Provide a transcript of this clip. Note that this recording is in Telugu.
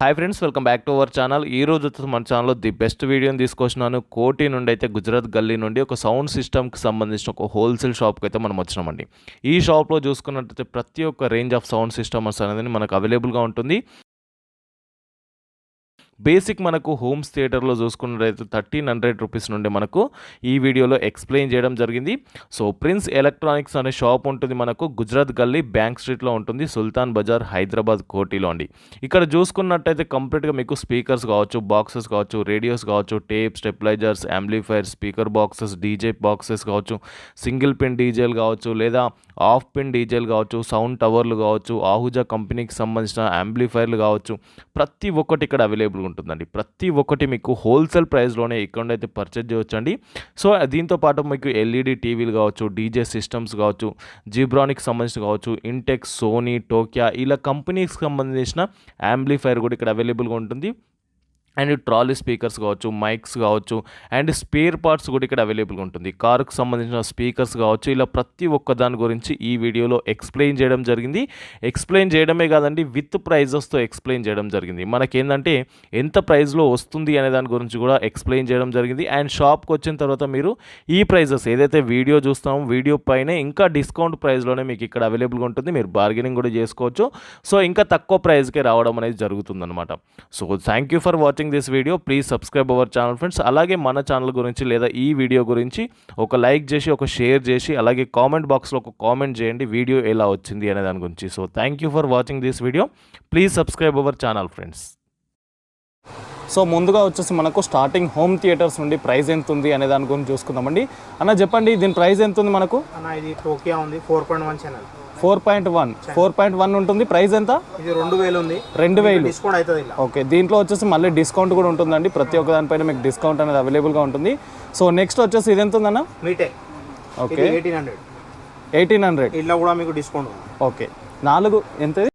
Hi friends, welcome back to our channel. ఈ రోజు మన ఛానల్లో ది బెస్ట్ వీడియోని తీసుకొచ్చినాను. కోటి నుండి అయితే గుజరాత్ గల్లీ నుండి ఒక సౌండ్ సిస్టమ్కి సంబంధించిన ఒక హోల్సేల్ షాప్కి అయితే మనం వచ్చినామండి. ఈ షాప్లో చూసుకున్నట్టయితే ప్రతి ఒక్క రేంజ్ ఆఫ్ సౌండ్ సిస్టమ్స్ అనేది మనకు అవైలబుల్గా ఉంటుంది. బేసిక్ మనకు హోమ్స్ థియేటర్లో చూసుకున్నట్లయితే 1300 రూపీస్ నుండి మనకు ఈ వీడియోలో ఎక్స్ప్లెయిన్ చేయడం జరిగింది. సో ప్రిన్స్ ఎలక్ట్రానిక్స్ అనే షాప్ ఉంటుంది మనకు గుజరాత్ గల్లీ బ్యాంక్ స్ట్రీట్లో ఉంటుంది, సుల్తాన్ బజార్ హైదరాబాద్ కోటిలో అండి. ఇక్కడ చూసుకున్నట్టయితే కంప్లీట్గా మీకు స్పీకర్స్ కావచ్చు, బాక్సెస్ కావచ్చు, రేడియోస్ కావచ్చు, tape, stabilisers, amplifier, speaker boxes, DJ boxes కావచ్చు, సింగిల్ పిన్ డీజేలు కావచ్చు, లేదా ఆఫ్ పిన్ డీజేలు కావచ్చు, సౌండ్ టవర్లు కావచ్చు, ఆహుజా కంపెనీకి సంబంధించిన యాంప్లిఫైర్లు కావచ్చు, ప్రతి ఒక్కటి ఇక్కడ అవైలబుల్ ఉంటుందండి. ప్రతి ఒక్కటి మీకు హోల్సేల్ ప్రైస్లోనే ఇక్కడ అయితే పర్చేజ్ చేయొచ్చండి. సో దీంతో పాటు మీకు ఎల్ఈడి టీవీలు కావచ్చు, డీజే సిస్టమ్స్ కావచ్చు, జిబ్రానిక్ సంబంధించిన కావచ్చు, ఇంటెక్స్, సోనీ, టోకియా ఇలా కంపెనీకి సంబంధించిన యాంప్లిఫైర్ కూడా ఇక్కడ అవైలబుల్గా ఉంటుంది. అండ్ ట్రాలీ స్పీకర్స్ కావచ్చు, మైక్స్ కావచ్చు, అండ్ స్పేర్ పార్ట్స్ కూడా ఇక్కడ అవైలబుల్గా ఉంటుంది. కారుకు సంబంధించిన స్పీకర్స్ కావచ్చు, ఇలా ప్రతి ఒక్క దాని గురించి ఈ వీడియోలో ఎక్స్ప్లెయిన్ చేయడం జరిగింది. ఎక్స్ప్లెయిన్ చేయడమే కాదండి, విత్ ప్రైజెస్తో ఎక్స్ప్లెయిన్ చేయడం జరిగింది. మనకేంటంటే ఎంత ప్రైస్లో వస్తుంది అనే దాని గురించి కూడా ఎక్స్ప్లెయిన్ చేయడం జరిగింది. అండ్ షాప్కి వచ్చిన తర్వాత మీరు ఈ ప్రైజెస్ ఏదైతే వీడియో చూస్తామో వీడియో పైన ఇంకా డిస్కౌంట్ ప్రైస్లోనే మీకు ఇక్కడ అవైలబుల్గా ఉంటుంది. మీరు బార్గెనింగ్ కూడా చేసుకోవచ్చు. సో ఇంకా తక్కువ ప్రైస్కే రావడం అనేది జరుగుతుందన్నమాట. So thank you for watching this video. Please subscribe our channel friends. అలాగే మన ఛానల్ గురించి లేదా ఈ వీడియో గురించి ఒక లైక్ చేసి, ఒక షేర్ చేసి, అలాగే కామెంట్ బాక్స్లో ఒక కామెంట్ చేయండి వీడియో ఎలా వచ్చింది అనే దాని గురించి. So thank you for watching this video. Please subscribe our channel friends. So ముందుగా వచ్చేసి మనకు స్టార్టింగ్ హోమ్ థియేటర్స్ నుండి ప్రైస్ ఎంత ఉంది అనే దాని గురించి చూసుకుందామండి. అన్న చెప్పండి, దీని ప్రైస్ ఎంత ఉంది మనకు? అన్న ఇది టోకియా ఉంది 4.1 ఛానల్ 4.1 ఉంటుంది. ప్రైస్ ఎంత? ఇది 2000 ఉంది. 2000 డిస్కౌంట్ అవుతుంది ఇలా. ఓకే, దీంట్లో వచ్చేసి మళ్ళీ డిస్కౌంట్ కూడా ఉంటుందండి. ప్రతి ఒక్క దానిపైన మీకు డిస్కౌంట్ అనేది అవైలబుల్గా ఉంటుంది. సో నెక్స్ట్ వచ్చేసి ఇది ఎంత ఉందన్న? మీటెక్. ఓకే, 1800 1800 ఇలా కూడా మీకు డిస్కౌంట్ ఉంది. ఓకే, 4 ఎంత?